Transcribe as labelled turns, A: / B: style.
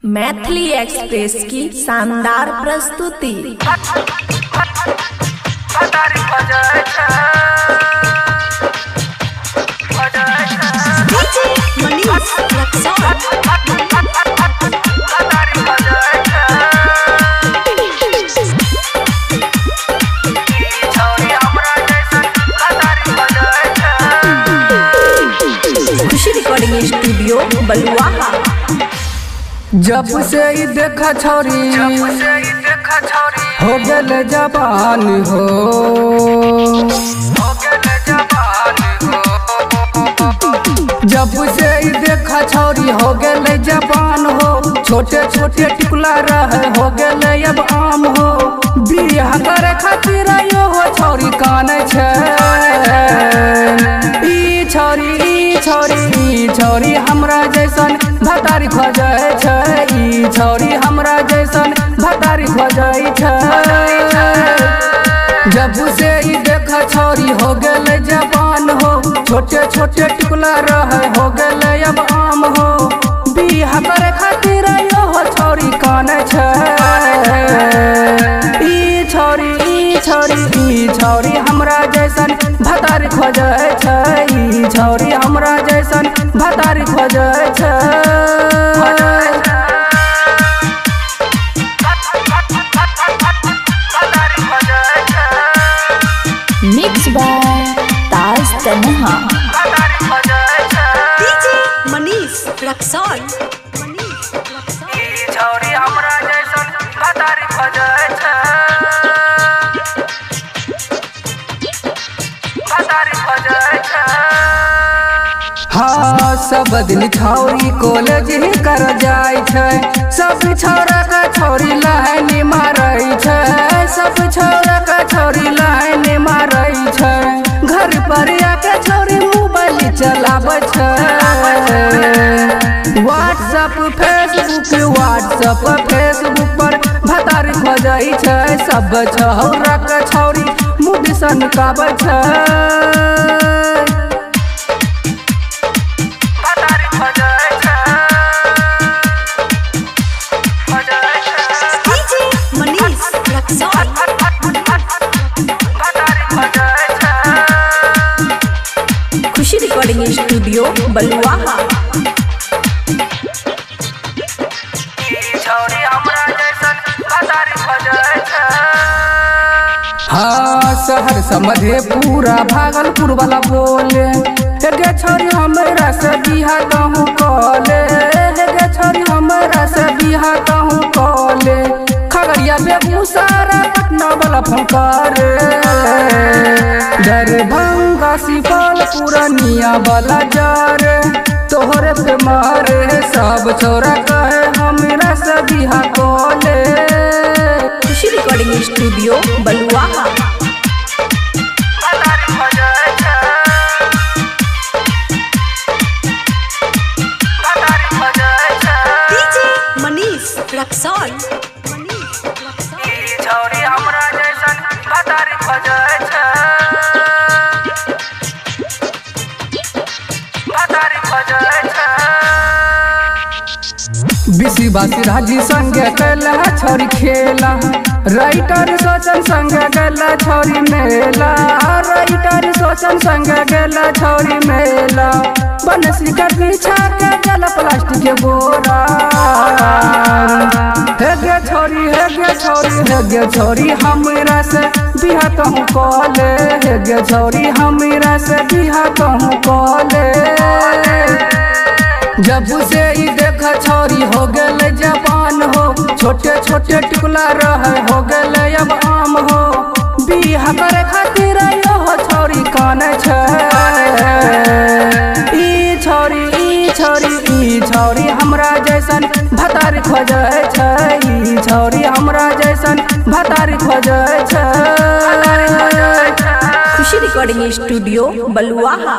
A: Maithili express की शानदार प्रस्तुति। खुशी रिकॉर्डिंग स्टूडियो बलुआहा।
B: जब से ही देखा छोरी हो गल जबान हो, जब से ही देखा छोरी हो गल जबान हो। छोटे छोटे टिकुला रहे हो गल अब आम हो। बियाह करे खातिर यो हो छोरी काने छे। ई छोरी हमरा जैसन भतारी खोजै छै। ई छोरी हमरा जैसन भतारी खोजै छै। जब से ही देखा छोरी हो गल जबान हो। छोटे छोटे टिकुला रहे हो गल अब आम हो। बियाह करे खातिर यो हो छोरी काने छै। ई छोरी हमरा जैसन भतारी खोजै छै। ई छोरी हमरा जैसन भतारी खोजै छै।
A: मिक्स बाय ताज तन्हा।
C: डीजे मनीष रक्सौल।
B: छोरी हमरा जैसन भतारी खोजै छै। भतारी खोजै छै। हाँ, सब दिन छौरी कॉलेज ही कर जाय छै। सब छौरा का छोरी लाइन मारै छै। सब छौरा का छोरी लाइन मारै छै। घर पर आके छोरी मोबाइल चलाबै छै। व्हाट्सएप फेसबुक पर भतारी खोजै छै। सब छौरा का छोरी मुँह सनकाबै छै।
A: खुशी रिकॉर्डिंग स्टूडियो बलुआहा।
B: हाँ, शहर समझे पूरा भागलपुर वाला बोले। गे छोरी हमरा से बिहा कहूँ कॉले। गे छोरी हमरा से बिहा कहूँ कॉले। खगड़िया बेगूसराय पटना वाला फोन करे। दरभंगा सिपौल पूर्णिया वाला जारे। तोहरे पे मारे सब छोरा कहे हमरा से बिहा कॉले।
A: खुशी रिकॉर्डिंग स्टूडियो बलुआहा।
C: डीजे मनीष रक्सौल।
B: छोरी हमरा जैसन भतारी खोजै छै। भतारी खोजै छै। बिसी बासी राजी संगे कैला छोरी खेला। राइटर सोचन संगे गेला छोरी मेला। राइटर सोचन संगे गेला छोरी मेला। बनसी का पीछा के गला प्लास्टिक के बोरा। हे गे छोरी हमरा से बिहा कहूँ कॉले। हे गे छोरी हमरा से बिहा कहूँ कॉले। जब से ही देखा छोरी हो गल जबान हो। छोटे छोटे टिकुला रहे हो गल अब आम हो। बियाह करे खातिर यो हो छोरी काने छै। ई छोरी हमरा जैसन भतारी खोजै छै। ई छोरी हमरा जैसन भतारी खोजै छै।
A: खुशी रिकॉर्डिंग स्टूडियो बलुआहा।